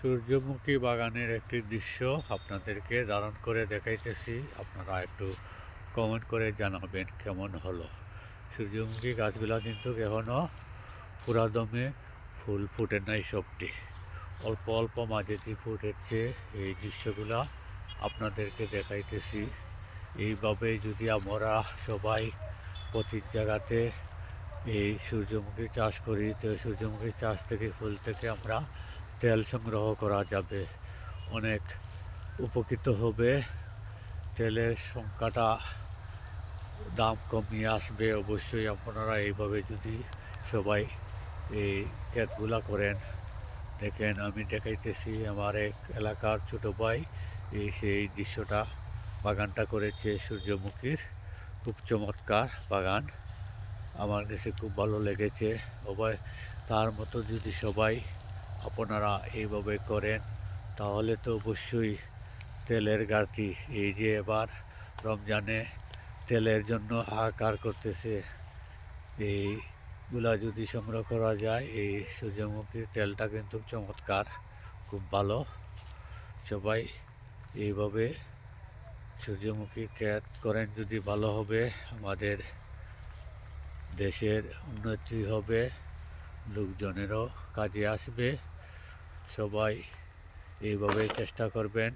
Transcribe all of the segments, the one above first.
সূর্যমুখী বাগানের একটি দৃশ্য আপনাদেরকে ধারণ করে দেখাইতেছি। আপনারা একটু কমেন্ট করে জানাবেন কেমন হলো। সূর্যমুখী গাছগুলা কিন্তু এখনও পুরাদমে ফুল ফুটে নাই সবটি, অল্প অল্প মাঝেতে ফুটেছে। এই দৃশ্যগুলা আপনাদেরকে দেখাইতেছি। এইভাবে যদি আমরা সবাই প্রতি জায়গাতে এই সূর্যমুখী চাষ করি, তো সূর্যমুখী চাষ থেকে ফুল থেকে আমরা তেল সংগ্রহ করা যাবে, অনেক উপকৃত হবে। তেলের সংখ্যাটা দাম কমিয়ে আসবে। অবশ্যই আপনারা এইভাবে যদি সবাই এই ক্ষেতগুলা করেন। দেখেন আমি দেখাইতেছি, আমার এক এলাকার ছোট ভাই সেই দৃশ্যটা বাগানটা করেছে সূর্যমুখীর। খুব চমৎকার বাগান, আমার কাছে খুব ভালো লেগেছে। সবাই তার মতো যদি সবাই আপনারা এইভাবে করেন, তাহলে তো অবশ্যই তেলের ঘাটতি, এই যে এবার রমজানে তেলের জন্য হাহাকার করতেছে, এইগুলা যদি সংগ্রহ করা যায়, এই সূর্যমুখীর তেলটা কিন্তু চমৎকার, খুব ভালো। সবাই এইভাবে সূর্যমুখী ক্ষেত করেন, যদি ভালো হবে, আমাদের দেশের উন্নতি হবে, লোকজনেরও কাজে আসবে। সবাই এইভাবে চেষ্টা করবেন।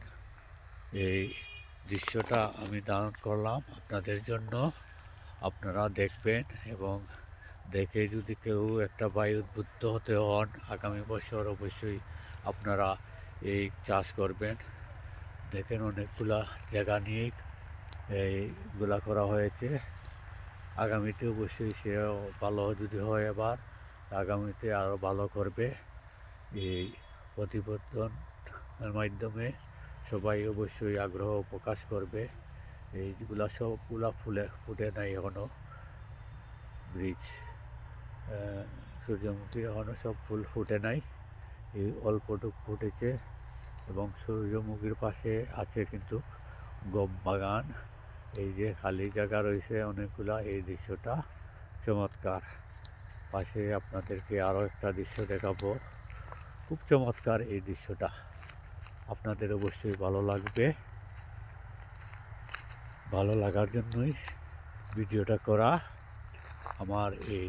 এই দৃশ্যটা আমি ধারণ করলাম আপনাদের জন্য, আপনারা দেখবেন এবং দেখে যদি কেউ একটা বায়ু উদ্বুদ্ধ হতে হন, আগামী বছর অবশ্যই আপনারা এই চাষ করবেন। দেখেন অনেকগুলা জায়গা নিয়েই এইগুলা করা হয়েছে। আগামীতে অবশ্যই সেও ভালো যদি হয়, এবার আগামীতে আরও ভালো করবে। এই প্রতিবেদনের মাধ্যমে সবাই অবশ্যই আগ্রহ প্রকাশ করবে। এইগুলা সবগুলা ফুটে নাই এখনও। ব্রিজ সূর্যমুখী এখনও সব ফুল ফুটে নাই, এই অল্পটুক ফুটেছে। এবং সূর্যমুখীর পাশে আছে কিন্তু গম বাগান। এই যে খালি জায়গা রয়েছে অনেকগুলা, এই দৃশ্যটা চমৎকার। পাশে আপনাদেরকে আরও একটা দৃশ্য দেখাবো, খুব চমৎকার এই দৃশ্যটা, আপনাদের অবশ্যই ভালো লাগবে। ভালো লাগার জন্যই ভিডিওটা করা। আমার এই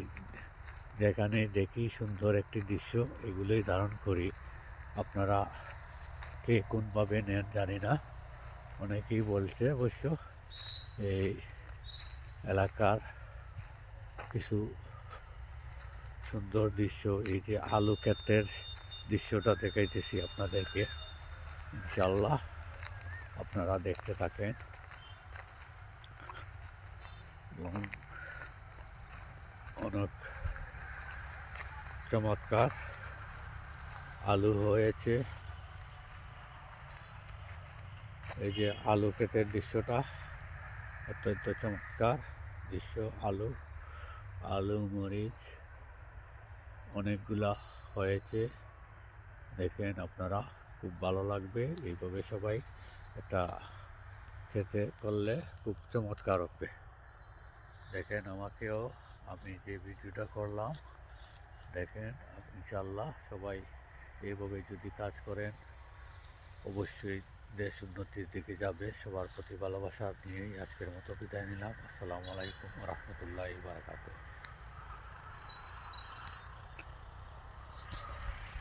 যেখানে দেখি সুন্দর একটি দৃশ্য, এগুলোই ধারণ করি। আপনারা কে কোনভাবে নেন জানি না, অনেকেই বলছে অবশ্য। এই এলাকার কিছু সুন্দর দৃশ্য, এই যে আলু ক্ষেতের দৃশ্যটা দেখাইতেছি আপনাদেরকে, ইনশাল্লাহ আপনারা দেখতে থাকেন। অনেক চমৎকার আলু হয়েছে। এই যে আলু ক্ষেতের দৃশ্যটা অত্যন্ত চমৎকার দৃশ্য। আলু মরিচ অনেকগুলা হয়েছে, দেখেন আপনারা, খুব ভালো লাগবে। এইভাবে সবাই এটা খেতে করলে খুব চমৎকার হবে। দেখেন আমাকেও, আমি যে ভিডিওটা করলাম, দেখেন ইনশাল্লাহ সবাই এইভাবে যদি কাজ করেন, অবশ্যই দেশ উন্নতির দিকে যাবে। সবার প্রতি ভালোবাসা নিয়েই আজকের মতো বিদায় নিলাম। আসসালামু আলাইকুম রহমতুল্লাহি ওয়া বারাকাতুহু।